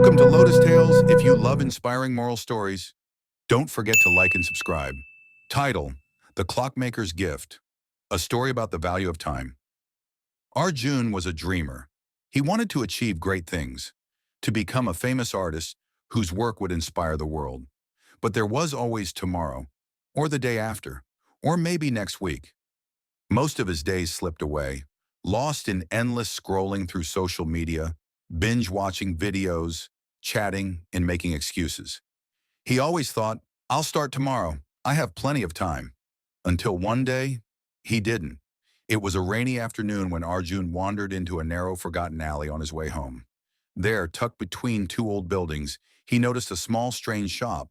Welcome to LotusTales. If you love inspiring moral stories, don't forget to like and subscribe. Title: The Clockmaker's Gift, a story about the value of time. Arjun was a dreamer. He wanted to achieve great things, to become a famous artist whose work would inspire the world. But there was always tomorrow, or the day after, or maybe next week. Most of his days slipped away, lost in endless scrolling through social media, binge-watching videos, chatting, and making excuses. He always thought, I'll start tomorrow. I have plenty of time. Until one day, he didn't. It was a rainy afternoon when Arjun wandered into a narrow, forgotten alley on his way home. There, tucked between two old buildings, he noticed a small, strange shop.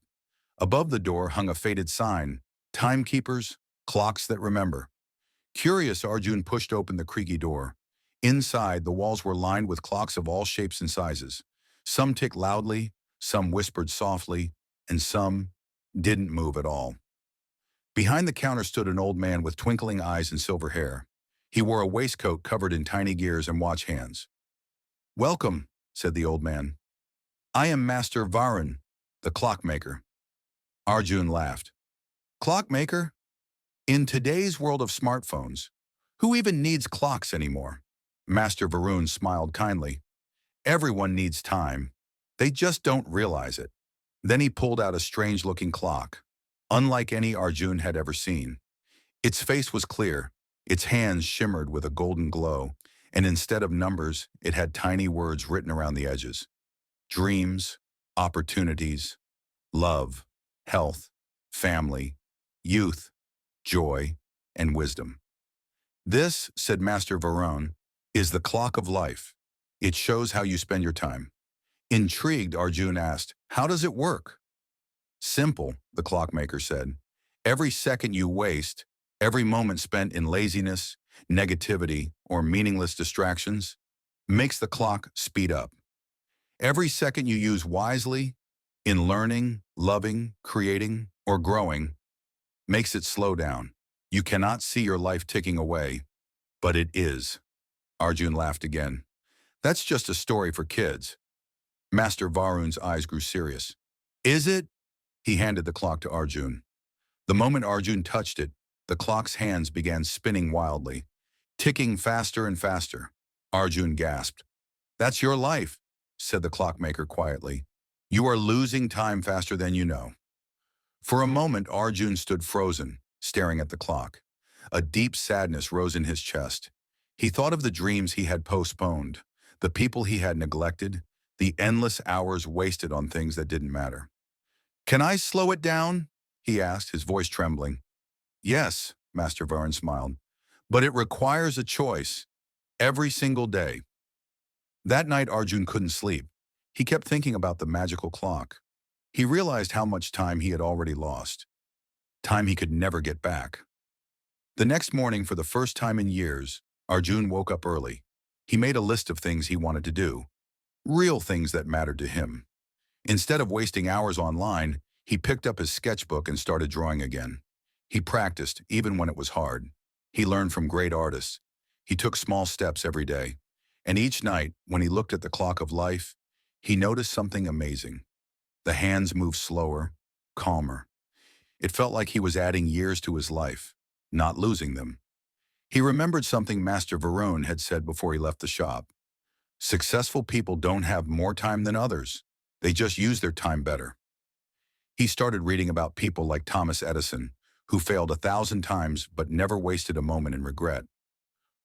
Above the door hung a faded sign, Timekeepers, Clocks That Remember. Curious, Arjun pushed open the creaky door. Inside, the walls were lined with clocks of all shapes and sizes. Some ticked loudly, some whispered softly, and some didn't move at all. Behind the counter stood an old man with twinkling eyes and silver hair. He wore a waistcoat covered in tiny gears and watch hands. "Welcome," said the old man. "I am Master Varun, the clockmaker." Arjun laughed. "Clockmaker? In today's world of smartphones, who even needs clocks anymore?" Master Varun smiled kindly. "Everyone needs time. They just don't realize it." Then he pulled out a strange-looking clock, unlike any Arjun had ever seen. Its face was clear, its hands shimmered with a golden glow, and instead of numbers, it had tiny words written around the edges. Dreams, opportunities, love, health, family, youth, joy, and wisdom. "This," said Master Varun, "is the clock of life. It shows how you spend your time." Intrigued, Arjun asked, "How does it work?" "Simple," the clockmaker said. "Every second you waste, every moment spent in laziness, negativity, or meaningless distractions, makes the clock speed up. Every second you use wisely, in learning, loving, creating, or growing, makes it slow down. You cannot see your life ticking away, but it is." Arjun laughed again. "That's just a story for kids." Master Varun's eyes grew serious. "Is it?" He handed the clock to Arjun. The moment Arjun touched it, the clock's hands began spinning wildly, ticking faster and faster. Arjun gasped. "That's your life," said the clockmaker quietly. "You are losing time faster than you know." For a moment, Arjun stood frozen, staring at the clock. A deep sadness rose in his chest. He thought of the dreams he had postponed, the people he had neglected, the endless hours wasted on things that didn't matter. "Can I slow it down?" he asked, his voice trembling. "Yes," Master Varun smiled, "but it requires a choice, every single day." That night, Arjun couldn't sleep. He kept thinking about the magical clock. He realized how much time he had already lost, time he could never get back. The next morning, for the first time in years, Arjun woke up early. He made a list of things he wanted to do, real things that mattered to him. Instead of wasting hours online, he picked up his sketchbook and started drawing again. He practiced, even when it was hard. He learned from great artists. He took small steps every day. And each night, when he looked at the clock of life, he noticed something amazing. The hands moved slower, calmer. It felt like he was adding years to his life, not losing them. He remembered something Master Varun had said before he left the shop. Successful people don't have more time than others. They just use their time better. He started reading about people like Thomas Edison, who failed 1,000 times but never wasted a moment in regret.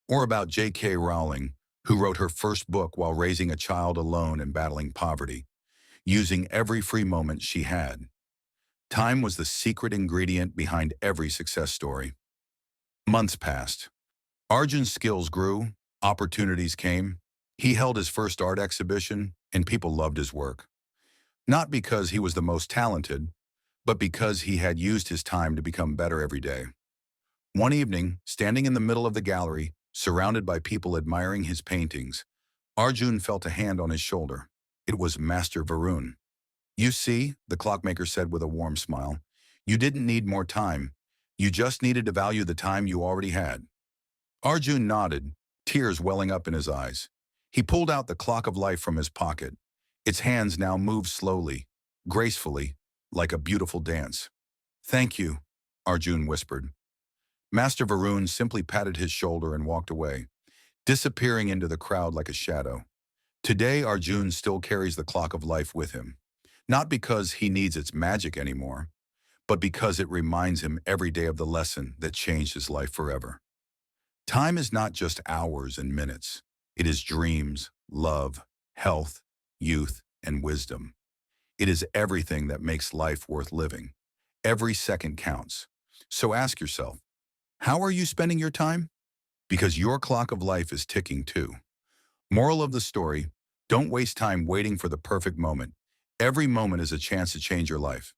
Or about J.K. Rowling, who wrote her first book while raising a child alone and battling poverty, using every free moment she had. Time was the secret ingredient behind every success story. Months passed. Arjun's skills grew, opportunities came. He held his first art exhibition, and people loved his work. Not because he was the most talented, but because he had used his time to become better every day. One evening, standing in the middle of the gallery, surrounded by people admiring his paintings, Arjun felt a hand on his shoulder. It was Master Varun. "You see," the clockmaker said with a warm smile, "you didn't need more time. You just needed to value the time you already had." Arjun nodded, tears welling up in his eyes. He pulled out the clock of life from his pocket. Its hands now moved slowly, gracefully, like a beautiful dance. "Thank you," Arjun whispered. Master Varun simply patted his shoulder and walked away, disappearing into the crowd like a shadow. Today, Arjun still carries the clock of life with him, not because he needs its magic anymore, but because it reminds him every day of the lesson that changed his life forever. Time is not just hours and minutes. It is dreams, love, health, youth, and wisdom. It is everything that makes life worth living. Every second counts. So ask yourself, how are you spending your time? Because your clock of life is ticking too. Moral of the story, don't waste time waiting for the perfect moment. Every moment is a chance to change your life.